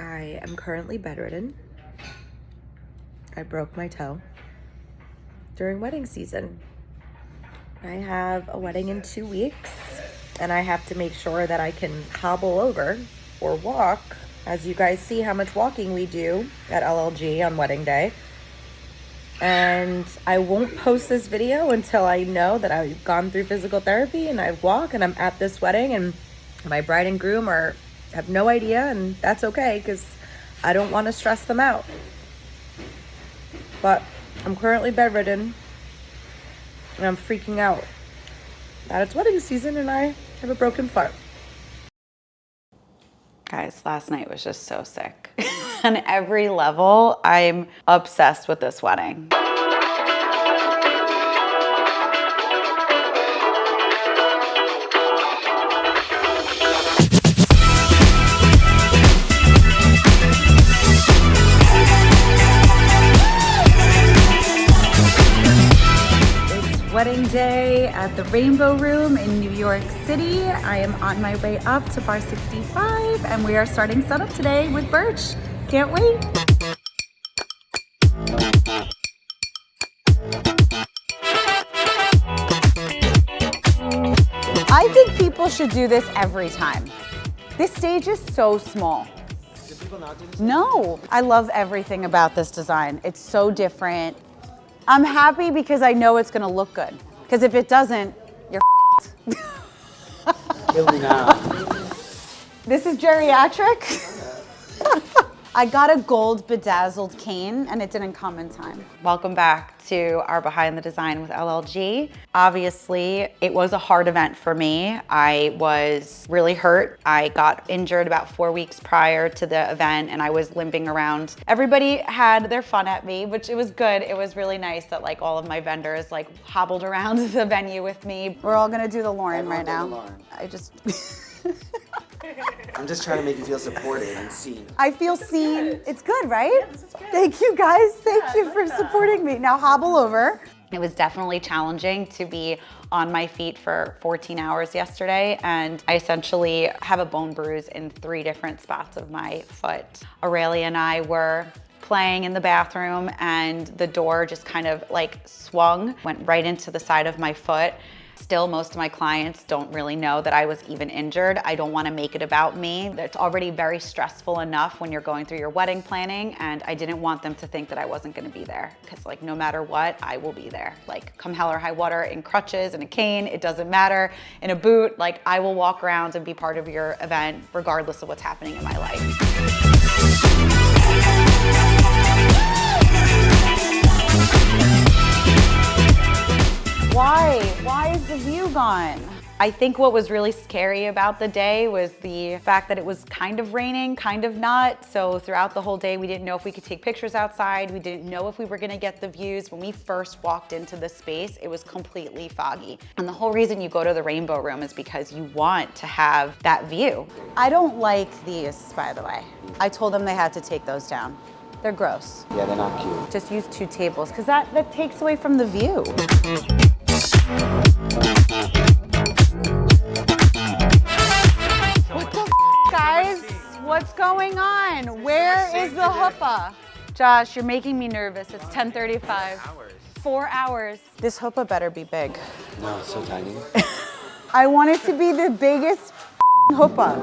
I am currently bedridden. I broke my toe during wedding season. I have a wedding in 2 weeks, and I have to make sure that I can hobble over or walk, as you guys see how much walking we do at LLG on wedding day. And I won't post this video until I know that I've gone through physical therapy and I walk and I'm at this wedding, and my bride and groom have no idea, and that's okay because I don't want to stress them out. But I'm currently bedridden and I'm freaking out that it's wedding season and I have a broken foot. Guys, last night was just so sick. On every level, I'm obsessed with this wedding. Wedding day at the Rainbow Room in New York City. I am on my way up to Bar 65 and we are starting setup today with Birch. Can't wait. I think people should do this every time. This stage is so small. Do people not do this? No, I love everything about this design. It's so different. I'm happy because I know it's gonna look good. Because if it doesn't, you're Kill me now. This is geriatric. I got a gold bedazzled cane and it didn't come in time. Welcome back to our Behind the Design with LLG. Obviously, it was a hard event for me. I was really hurt. I got injured about 4 weeks prior to the event and I was limping around. Everybody had their fun at me, which it was good. It was really nice that like all of my vendors like hobbled around the venue with me. We're all gonna do the Lauren right now. I just... I'm just trying to make you feel supported and seen. I feel seen. It's good, right? Yeah, this is good. Thank you guys. Thank you for supporting me. Now hobble over. It was definitely challenging to be on my feet for 14 hours yesterday, and I essentially have a bone bruise in 3 different spots of my foot. Aurelia and I were playing in the bathroom and the door just kind of like swung, went right into the side of my foot. Still, most of my clients don't really know that I was even injured. I don't want to make it about me. It's already very stressful enough when you're going through your wedding planning, and I didn't want them to think that I wasn't going to be there, because like no matter what, I will be there. Like come hell or high water, in crutches, in a cane, it doesn't matter, in a boot, like I will walk around and be part of your event regardless of what's happening in my life. Why is the view gone? I think what was really scary about the day was the fact that it was kind of raining, kind of not. So throughout the whole day, we didn't know if we could take pictures outside. We didn't know if we were gonna get the views. When we first walked into the space, it was completely foggy. And the whole reason you go to the Rainbow Room is because you want to have that view. I don't like these, by the way. I told them they had to take those down. They're gross. Yeah, they're not cute. Just use 2 tables, because that takes away from the view. What the guys? What's going on? Where is the chuppah? Josh, you're making me nervous. It's 10:35. 4 hours. This chuppah better be big. No, it's so tiny. I want it to be the biggest chuppah.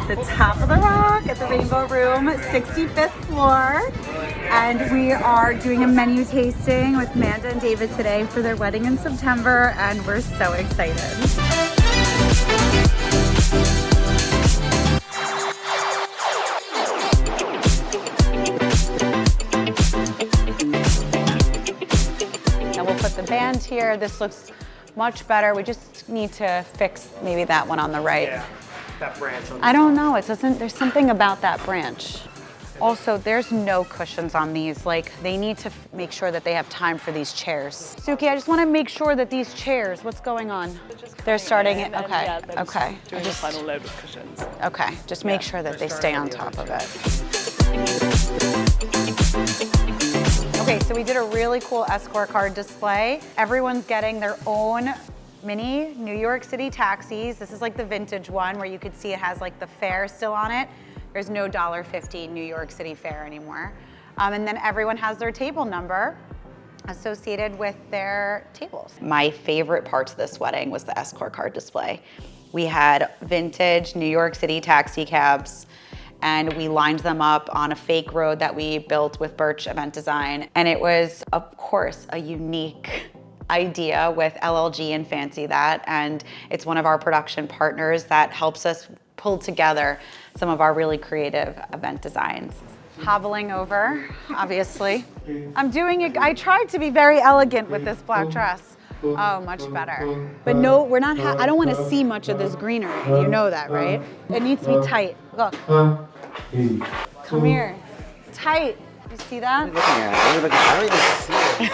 The top of the rock at the Rainbow Room, 65th floor. And we are doing a menu tasting with Amanda and David today for their wedding in September, and we're so excited. Now we'll put the band here. This looks Much better. We just need to fix maybe that one on the right. Yeah, that branch on the I don't know, it doesn't, there's something about that branch. Also, there's no cushions on these. Like, they need to make sure that they have time for these chairs. Suki, I just want to make sure that these chairs, what's going on? They're starting it, okay, yeah, they're okay. doing the final load with cushions. Okay, just make sure that they stay on top of it. Okay, so we did a really cool escort card display. Everyone's getting their own mini New York City taxis. This is like the vintage one where you could see it has like the fare still on it. There's no $1.50 New York City fare anymore. And then everyone has their table number associated with their tables. My favorite part to this wedding was the escort card display. We had vintage New York City taxi cabs, and we lined them up on a fake road that we built with Birch Event Design. And it was, of course, a unique idea with LLG and Fancy That, and it's one of our production partners that helps us pull together some of our really creative event designs. Hobbling over, obviously. I'm doing it, I tried to be very elegant with this black dress. Oh, much better. But no, we're not, I don't want to see much of this greenery. You know that, right? It needs to be tight. Look. Come here. Tight. You see that? Looking at it. I don't even see it.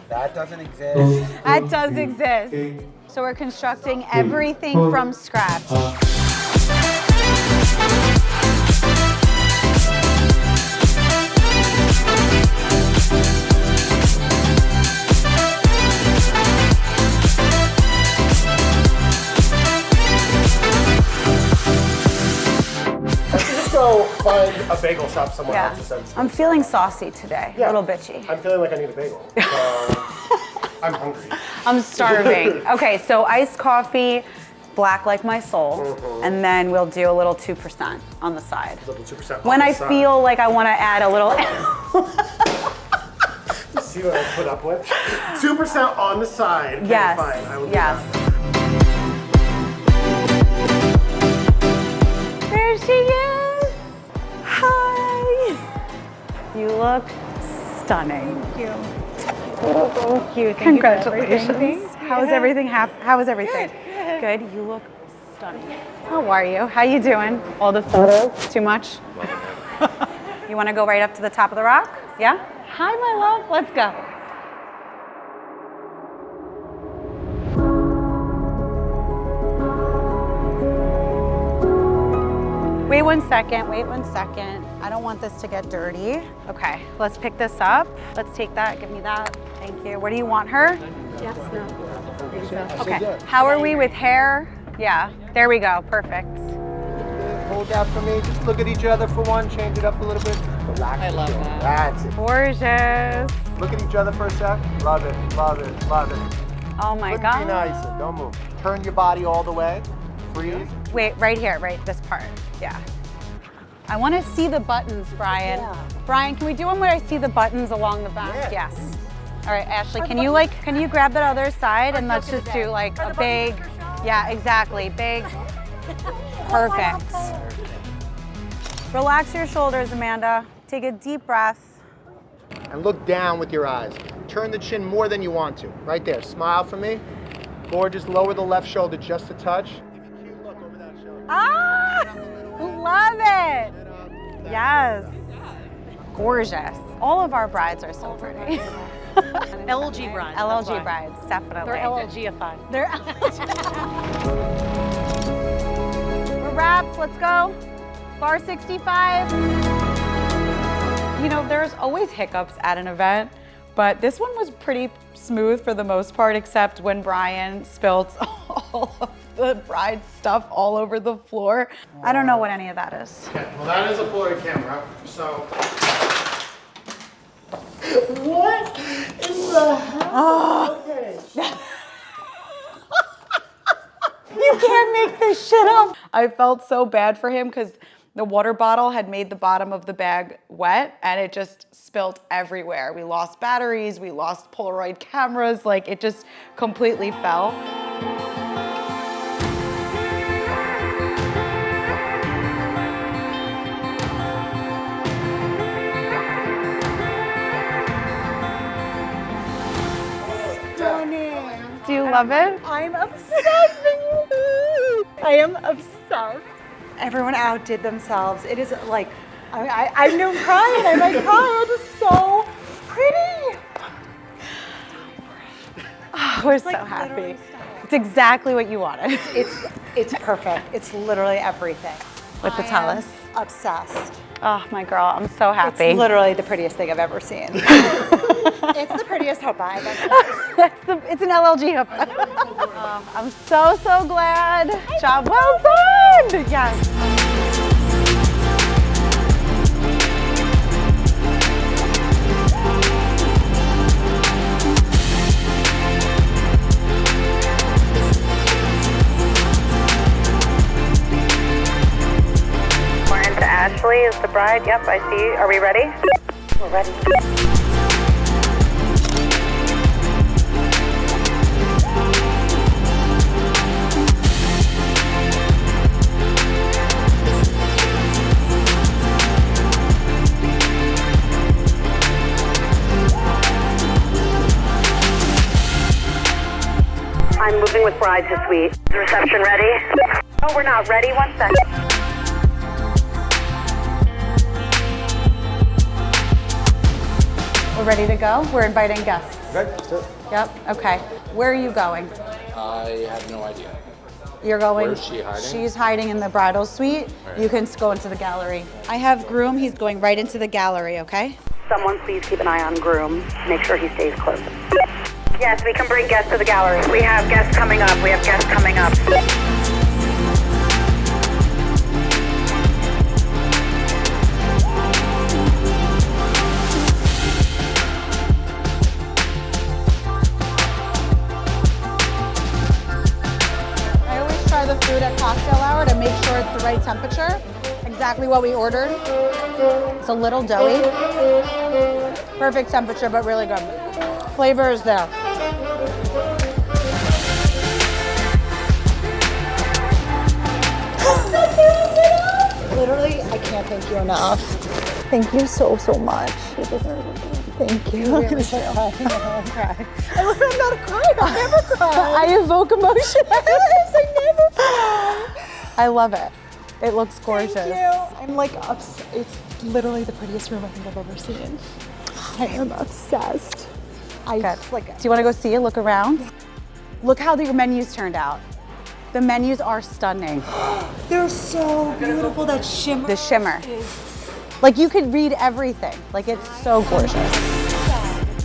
That doesn't exist. That does exist. So we're constructing everything from scratch. Just go find a bagel shop somewhere Yeah. else to send. I'm feeling saucy today, a little bitchy. I'm feeling like I need a bagel. So I'm hungry. I'm starving. Okay, so iced coffee, black like my soul, and then we'll do a little 2% on the side. A little 2%. When I feel like I want to add a little. See what I put up with? 2% on the side. Okay, Yes, fine. I will do yes. that. There she is. Hi. You look stunning. Thank you. Thank you. Congratulations. How is everything? How is everything? Good. You look stunning. How are you? How you doing? All the photos? Too much? You want to go right up to the top of the rock? Yeah? Hi, my love. Let's go. Wait 1 second. Wait 1 second. I don't want this to get dirty. Okay, let's pick this up. Let's take that. Give me that. Thank you. Where do you want her? Yes, no. Okay. How are we with hair? Yeah. There we go. Perfect. Hold that for me. Just look at each other for one. Change it up a little bit. Relax. I love that. That's it. Gorgeous. Look at each other for a sec. Love it. Love it. Love it. Oh my Couldn't God. be nicer. Don't move. Turn your body all the way. Freeze. Wait, right here, right this part. Yeah. I want to see the buttons, Brian. Yeah. Brian, can we do one where I see the buttons along the back? Yeah. Yes. All right, Ashley, can you grab that other side and let's just do like a big, yeah, exactly, big, perfect. Relax your shoulders, Amanda. Take a deep breath. And look down with your eyes. Turn the chin more than you want to. Right there. Smile for me. Gorgeous. Lower the left shoulder just a touch. Give a cute look over that shoulder. Ah, love it. Yes. Gorgeous. All of our brides are so pretty. LLG brides. that's LLG why. brides, definitely. They're LLG-ified. They're We're wrapped, let's go. Bar 65. You know, there's always hiccups at an event, but this one was pretty smooth for the most part, except when Brian spilt all of the bride's stuff all over the floor. I don't know what any of that is. Okay, well that is a Polaroid camera, so. What in the hell? Okay. You can't make this shit up. I felt so bad for him because the water bottle had made the bottom of the bag wet and it just spilt everywhere. We lost batteries, we lost Polaroid cameras, like it just completely fell. Stunning. love it? I'm obsessed. I am obsessed. Everyone outdid themselves. It is like, I knew I'm crying. I might cry. It is so pretty. Oh, we're so happy. It's exactly what you wanted. It's perfect. It's literally everything. With the talus. Obsessed. Oh, my girl, I'm so happy. It's literally the prettiest thing I've ever seen. It's the prettiest chuppah I've ever seen. It's an LLG chuppah. I'm so, so glad. Job well done. Yes. Ashley is the bride. Yep, I see. Are we ready? We're ready. I'm moving with bride to suite. Is the reception ready? Oh, we're not ready. 1 second. We're ready to go? We're inviting guests. Okay, so Yep, okay. Where are you going? I have no idea. You're going. Where is she hiding? She's hiding in the bridal suite. Right. You can go into the gallery. I have groom. He's going right into the gallery, okay? Someone please keep an eye on groom. Make sure he stays close. Yes, we can bring guests to the gallery. We have guests coming up. We have guests coming up. I always try the food at cocktail hour to make sure it's the right temperature. Exactly what we ordered. It's a little doughy. Perfect temperature, but really good. Flavor is there. Literally, I can't thank you enough. Thank you so, so much. You deserve it. Thank you. I'm gonna start crying. I'm crying. I'm not a crier. I never cry. I evoke emotion. Yes, I never cry. I love it. It looks gorgeous. Thank you. I'm like, it's literally the prettiest room I think I've ever seen. I am obsessed. Good. Do you want to go see it? Look around. Look how your menus turned out. The menus are stunning. They're so beautiful. That shimmer. The shimmer. Like you could read everything. Like it's so gorgeous.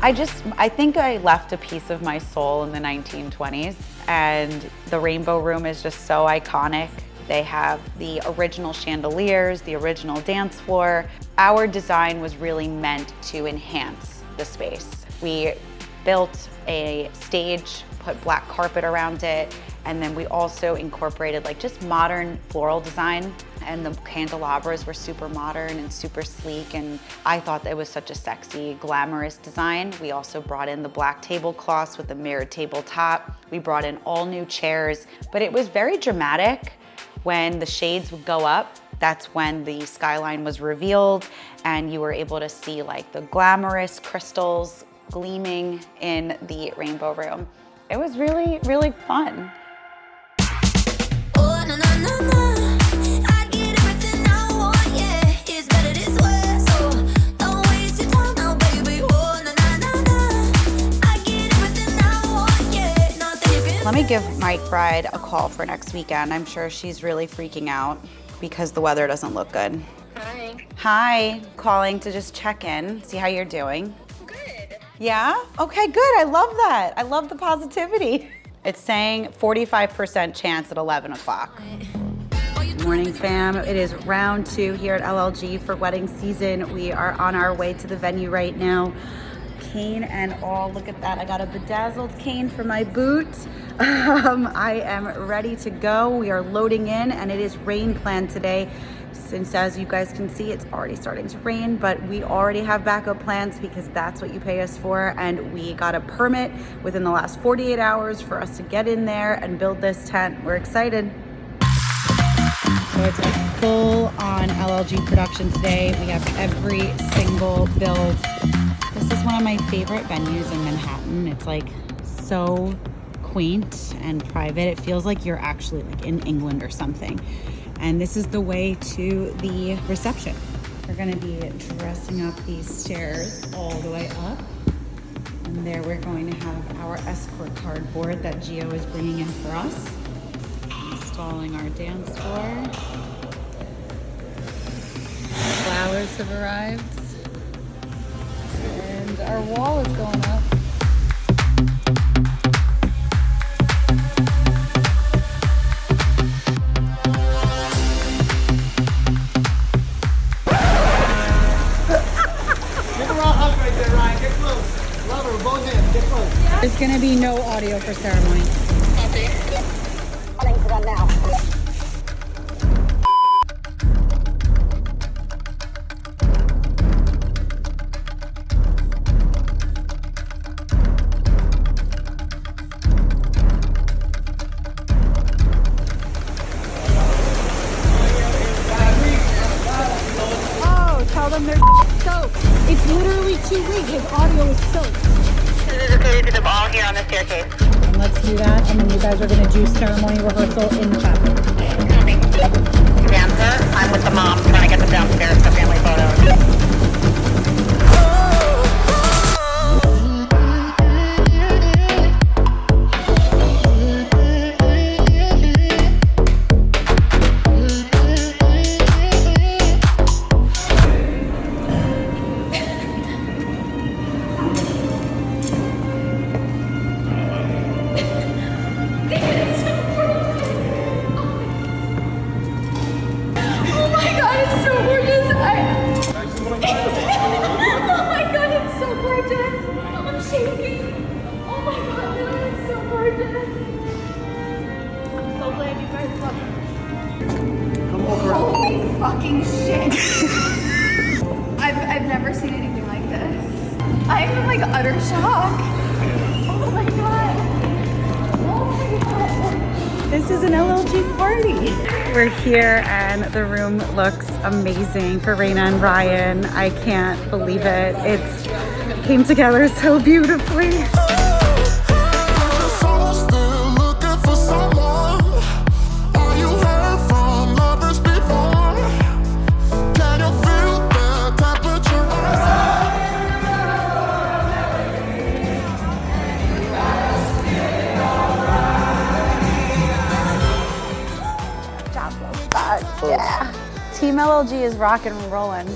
I think I left a piece of my soul in the 1920s, and the Rainbow Room is just so iconic. They have the original chandeliers, the original dance floor. Our design was really meant to enhance the space. We built a stage, put black carpet around it, and then we also incorporated like just modern floral design, and the candelabras were super modern and super sleek, and I thought that it was such a sexy, glamorous design. We also brought in the black tablecloths with the mirrored tabletop. We brought in all new chairs, but it was very dramatic. When the shades would go up, that's when the skyline was revealed, and you were able to see like the glamorous crystals gleaming in the Rainbow Room. It was really, really fun. Let me give my bride a call for next weekend. I'm sure she's really freaking out because the weather doesn't look good. Hi. Hi, calling to just check in, see how you're doing. Good. Yeah? Okay, good. I love that. I love the positivity. It's saying 45% chance at 11 o'clock. Good morning, fam. It is round 2 here at LLG for wedding season. We are on our way to the venue right now. Cane and all, look at that. I got a bedazzled cane for my boot. I am ready to go. We are loading in, and it is rain planned today. Since, as you guys can see, it's already starting to rain, but we already have backup plans because that's what you pay us for. And we got a permit within the last 48 hours for us to get in there and build this tent. We're excited. So it's a full-on LLG production today. We have every single build. This is one of my favorite venues in Manhattan. It's like so quaint and private. It feels like you're actually like in England or something. And this is the way to the reception. We're gonna be dressing up these stairs all the way up. And there we're going to have our escort cardboard that Gio is bringing in for us. Installing our dance floor. Flowers have arrived. And our wall is going up. There's gonna be no audio for ceremony. Oh, tell them they're soaked. It's literally 2 weeks. His audio is soaked. This is okay to do them all here on the staircase. And let's do that, and then you guys are gonna do ceremony rehearsal in the chapel. Dancer, I'm with the mom trying to get them downstairs for family photos. Fucking shit. I've never seen anything like this. I'm in like utter shock. Oh my god. Oh my god. This is an LLG party. We're here and the room looks amazing for Raina and Ryan. I can't believe it. It came together so beautifully. Yeah. Team LLG is rocking and rolling.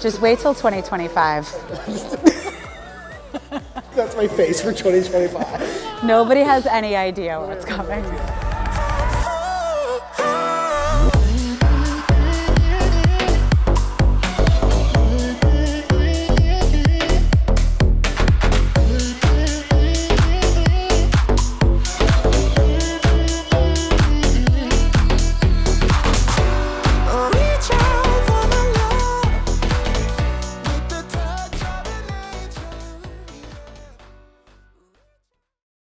Just wait till 2025. That's my face for 2025. Nobody has any idea what's coming.